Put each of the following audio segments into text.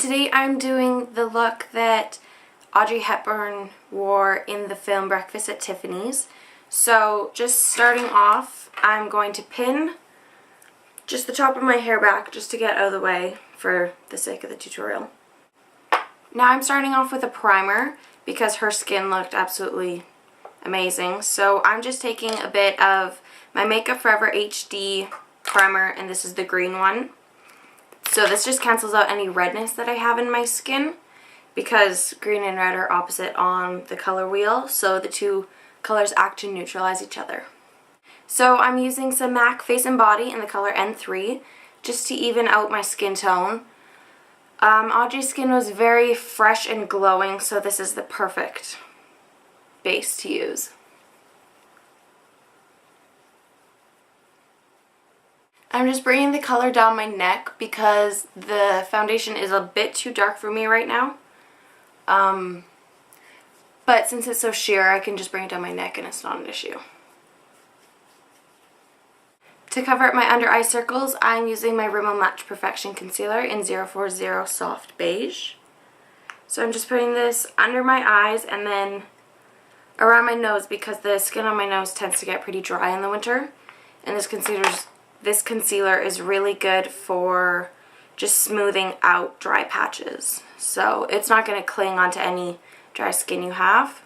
Today I'm doing the look that Audrey Hepburn wore in the film Breakfast at Tiffany's. So just starting off, I'm going to pin just the top of my hair back just to get out of the way for the sake of the tutorial. Now I'm starting off with a primer because her skin looked absolutely amazing. So I'm just taking a bit of my Makeup Forever HD Primer, and this is the green one. So this just cancels out any redness that I have in my skin because green and red are opposite on the color wheel, so the two colors act to neutralize each other. So I'm using some MAC Face and Body in the color N3 just to even out my skin tone. Audrey's skin was very fresh and glowing, so this is the perfect base to use. I'm just bringing the color down my neck because the foundation is a bit too dark for me right now. But since it's so sheer, I can just bring it down my neck and it's not an issue. To cover up my under eye circles, I'm using my Rimmel Match Perfection Concealer in 040 Soft Beige. So I'm just putting this under my eyes and then around my nose because the skin on my nose tends to get pretty dry in the winter. And this concealer is really good for just smoothing out dry patches. So it's not going to cling onto any dry skin you have.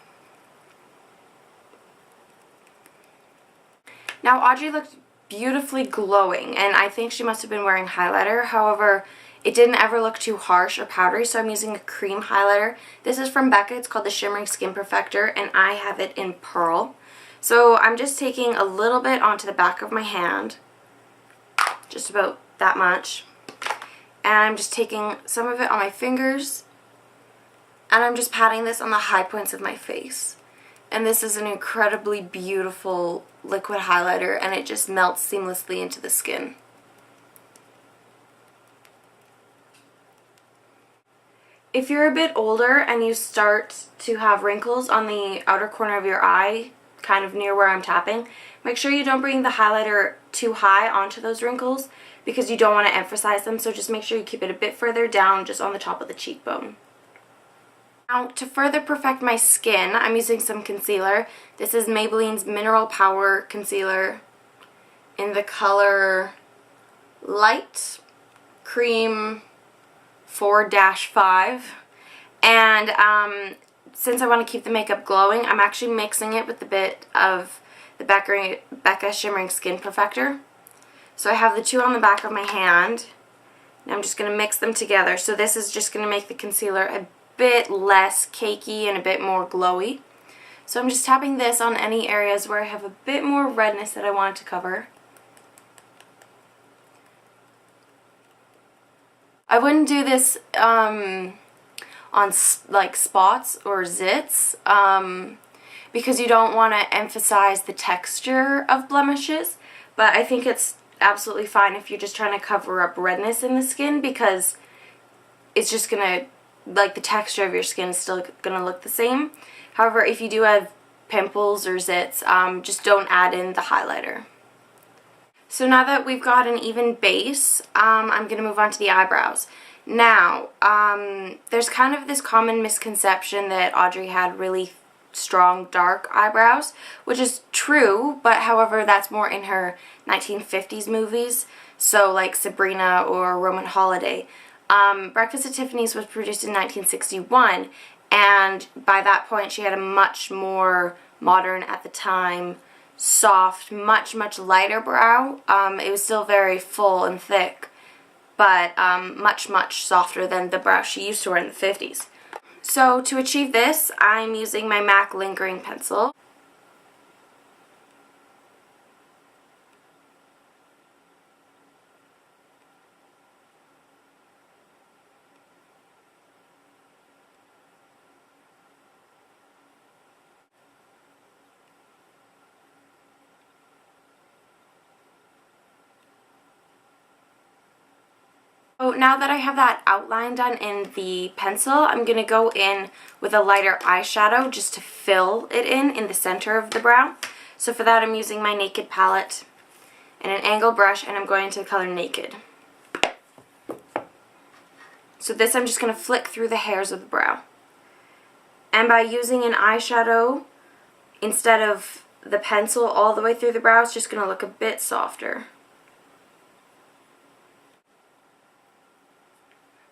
Now Audrey looked beautifully glowing, and I think she must have been wearing highlighter. However, it didn't ever look too harsh or powdery, so I'm using a cream highlighter. This is from Becca. It's called the Shimmering Skin Perfector, and I have it in Pearl. So I'm just taking a little bit onto the back of my hand, just about that much, and I'm just taking some of it on my fingers, and I'm just patting this on the high points of my face. And this is an incredibly beautiful liquid highlighter, and it just melts seamlessly into the skin. If you're a bit older and you start to have wrinkles on the outer corner of your eye, kind of near where I'm tapping, make sure you don't bring the highlighter too high onto those wrinkles because you don't want to emphasize them, so just make sure you keep it a bit further down, just on the top of the cheekbone. Now, to further perfect my skin, I'm using some concealer. This is Maybelline's Mineral Power Concealer in the color Light Cream 4-5, and since I want to keep the makeup glowing, I'm actually mixing it with a bit of the Becca Shimmering Skin Perfector. So I have the two on the back of my hand, and I'm just going to mix them together. So this is just going to make the concealer a bit less cakey and a bit more glowy. So I'm just tapping this on any areas where I have a bit more redness that I want to cover. I wouldn't do this on like spots or zits because you don't want to emphasize the texture of blemishes, but I think it's absolutely fine if you're just trying to cover up redness in the skin because it's just gonna, like, the texture of your skin is still gonna look the same. However, if you do have pimples or zits, just don't add in the highlighter. So now that we've got an even base, I'm going to move on to the eyebrows. Now, there's kind of this common misconception that Audrey had really strong dark eyebrows, which is true, but however that's more in her 1950s movies, so like Sabrina or Roman Holiday. Breakfast at Tiffany's was produced in 1961, and by that point she had a much more modern, at the time, soft, much lighter brow. It was still very full and thick, but much softer than the brow she used to wear in the 50s. So to achieve this, I'm using my MAC Lingering Pencil. So now that I have that outline done in the pencil, I'm going to go in with a lighter eyeshadow just to fill it in the center of the brow. So for that I'm using my Naked palette and an angle brush, and I'm going to the color Naked. So this I'm just going to flick through the hairs of the brow. And by using an eyeshadow instead of the pencil all the way through the brow, it's just going to look a bit softer.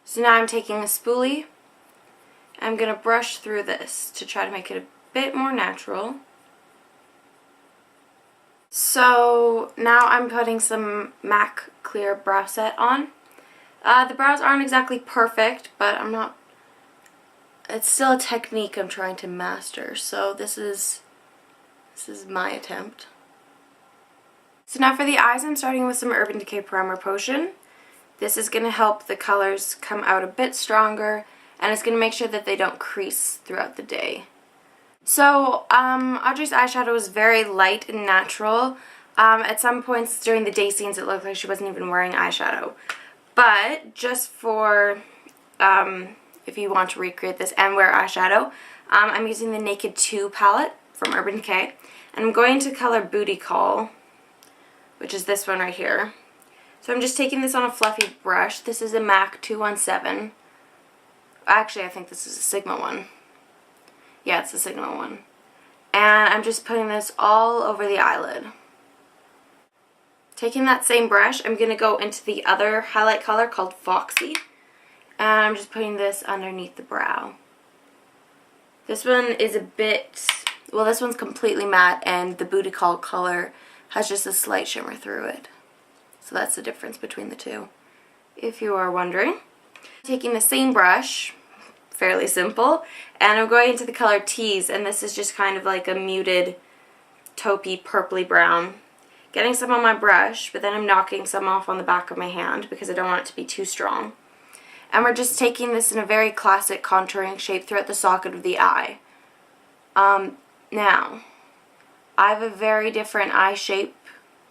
So now I'm taking a spoolie. I'm going to brush through this to try to make it a bit more natural. So now I'm putting some MAC Clear Brow Set on. The brows aren't exactly perfect, but it's still a technique I'm trying to master, so this is my attempt. So now for the eyes, I'm starting with some Urban Decay Primer Potion. This is going to help the colors come out a bit stronger, and it's going to make sure that they don't crease throughout the day. So, Audrey's eyeshadow is very light and natural. At some points during the day scenes, it looked like she wasn't even wearing eyeshadow. But just for, if you want to recreate this and wear eyeshadow, I'm using the Naked 2 palette from Urban Decay. And I'm going to color Booty Call, which is this one right here. So I'm just taking this on a fluffy brush. This is a MAC 217. Actually, I think this is a Sigma one. Yeah, it's a Sigma one. And I'm just putting this all over the eyelid. Taking that same brush, I'm going to go into the other highlight color called Foxy. And I'm just putting this underneath the brow. This one is a bit, well, this one's completely matte, and the Booty Call color has just a slight shimmer through it. So that's the difference between the two, if you are wondering. Taking the same brush, fairly simple, and I'm going into the color Tease, and this is just kind of like a muted taupey purpley brown. Getting some on my brush, but then I'm knocking some off on the back of my hand because I don't want it to be too strong. And we're just taking this in a very classic contouring shape throughout the socket of the eye. Now, I have a very different eye shape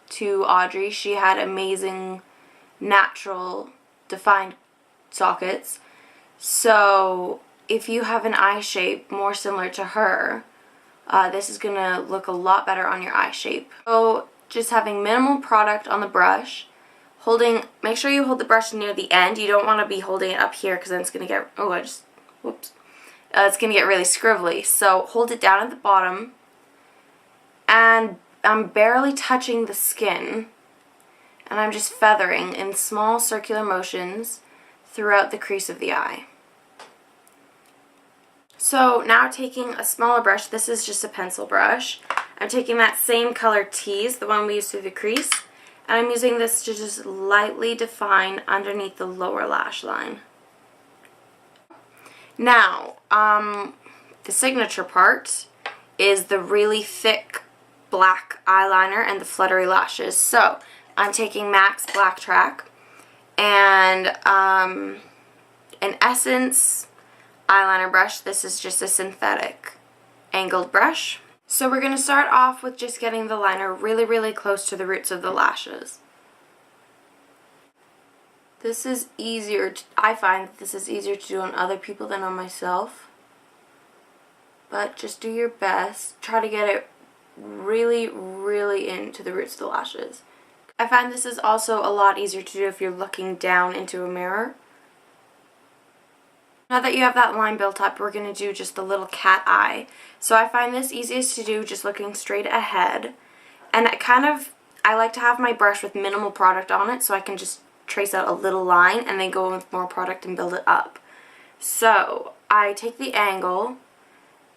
to Audrey. She had amazing, natural, defined sockets. So, if you have an eye shape more similar to her, this is going to look a lot better on your eye shape. So, just having minimal product on the brush, make sure you hold the brush near the end. You don't want to be holding it up here because then it's going to get, whoops. It's going to get really scribbly. So, hold it down at the bottom, and I'm barely touching the skin, and I'm just feathering in small circular motions throughout the crease of the eye. So now taking a smaller brush, this is just a pencil brush, I'm taking that same color Tease, the one we used through the crease, and I'm using this to just lightly define underneath the lower lash line. Now, the signature part is the really thick black eyeliner and the fluttery lashes. So, I'm taking MAC's Blacktrack and an Essence eyeliner brush. This is just a synthetic angled brush. So we're going to start off with just getting the liner really, really close to the roots of the lashes. This is easier, I find that this is easier to do on other people than on myself. But just do your best. Try to get it really, really into the roots of the lashes. I find this is also a lot easier to do if you're looking down into a mirror. Now that you have that line built up, we're going to do just the little cat eye. So I find this easiest to do just looking straight ahead. And I like to have my brush with minimal product on it so I can just trace out a little line and then go in with more product and build it up. So I take the angle,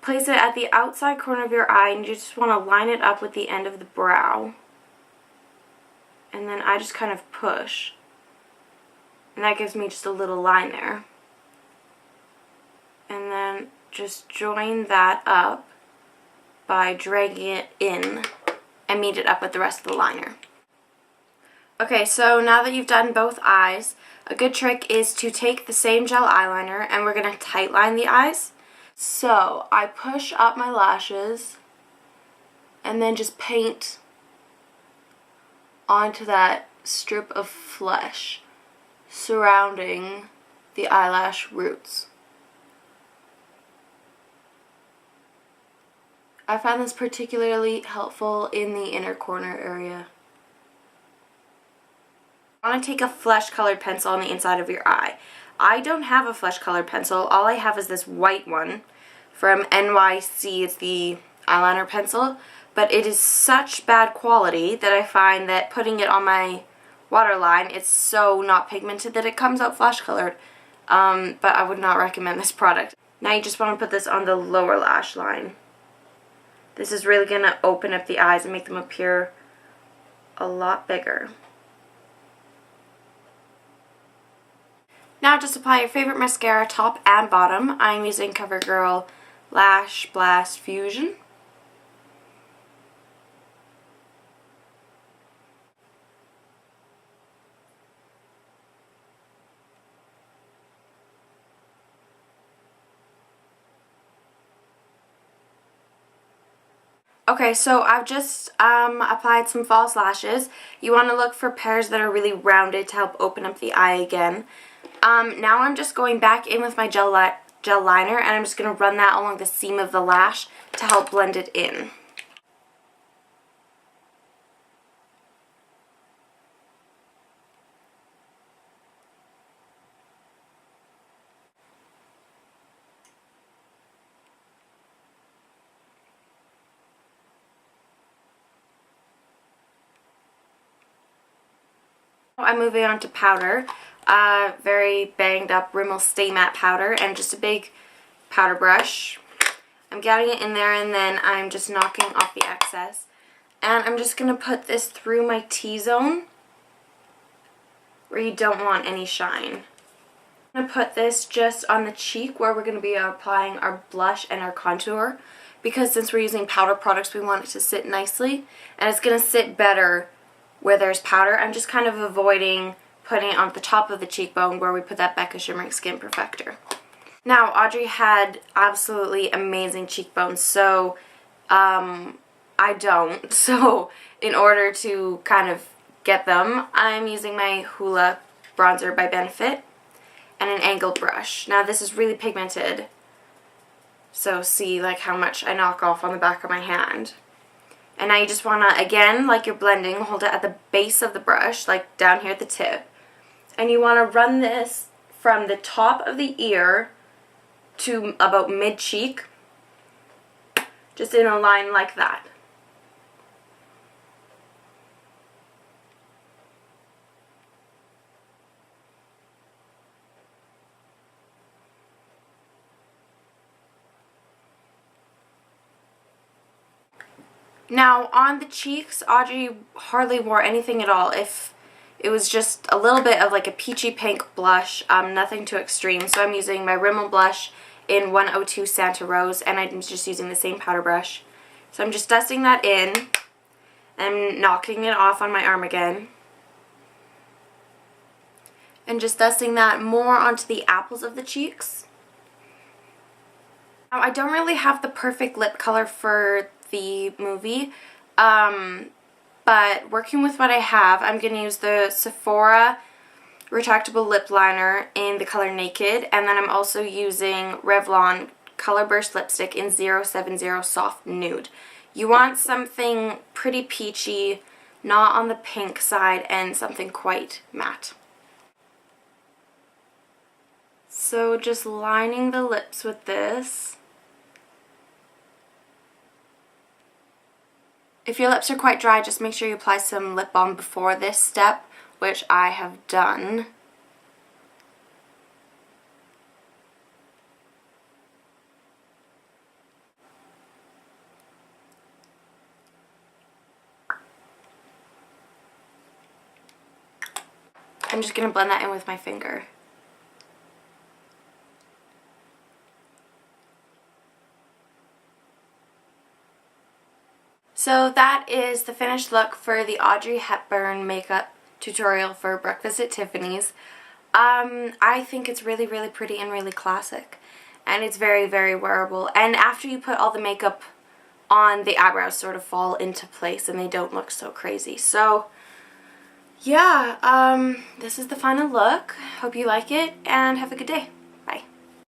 place it at the outside corner of your eye, and you just want to line it up with the end of the brow. And then I just kind of push. And that gives me just a little line there. And then just join that up by dragging it in and meet it up with the rest of the liner. Okay, so now that you've done both eyes, a good trick is to take the same gel eyeliner and we're going to tightline the eyes. So I push up my lashes and then just paint onto that strip of flesh surrounding the eyelash roots. I find this particularly helpful in the inner corner area. I want to take a flesh colored pencil on the inside of your eye. I don't have a flesh colored pencil. All I have is this white one from NYC. It's the eyeliner pencil, but it is such bad quality that I find that putting it on my waterline, it's so not pigmented that it comes out flesh colored. But I would not recommend this product. Now you just want to put this on the lower lash line. This is really going to open up the eyes and make them appear a lot bigger. Now just apply your favorite mascara top and bottom. I'm using Covergirl Lashblast Fusion. Okay, so I've just applied some false lashes. You want to look for pairs that are really rounded to help open up the eye again. Now I'm just going back in with my gel liner, and I'm just going to run that along the seam of the lash to help blend it in. I'm moving on to powder. Very banged up Rimmel Stay Matte powder and just a big powder brush. I'm getting it in there and then I'm just knocking off the excess. And I'm just going to put this through my T-zone where you don't want any shine. I'm going to put this just on the cheek where we're going to be applying our blush and our contour, because since we're using powder products we want it to sit nicely, and it's going to sit better where there's powder. I'm just kind of avoiding putting it on the top of the cheekbone where we put that Becca Shimmering Skin Perfector. Now, Audrey had absolutely amazing cheekbones, so I don't. So in order to kind of get them, I'm using my Hoola bronzer by Benefit and an angled brush. Now this is really pigmented, so see like how much I knock off on the back of my hand. And now you just want to, again, like you're blending, hold it at the base of the brush, like down here at the tip. And you want to run this from the top of the ear to about mid-cheek, just in a line like that. Now on the cheeks, Audrey hardly wore anything at all. If it was just a little bit of like a peachy pink blush, nothing too extreme. So I'm using my Rimmel blush in 102 Santa Rose, and I'm just using the same powder brush. So I'm just dusting that in and knocking it off on my arm again. And just dusting that more onto the apples of the cheeks. Now I don't really have the perfect lip color for the movie, but working with what I have, I'm going to use the Sephora retractable lip liner in the color Naked, and then I'm also using Revlon Color Burst lipstick in 070 Soft Nude. You want something pretty peachy, not on the pink side, and something quite matte. So just lining the lips with this. If your lips are quite dry, just make sure you apply some lip balm before this step, which I have done. I'm just going to blend that in with my finger. So that is the finished look for the Audrey Hepburn makeup tutorial for Breakfast at Tiffany's. I think it's really, really pretty and really classic. And it's very, very wearable. And after you put all the makeup on, the eyebrows sort of fall into place and they don't look so crazy. So, yeah, this is the final look. Hope you like it and have a good day.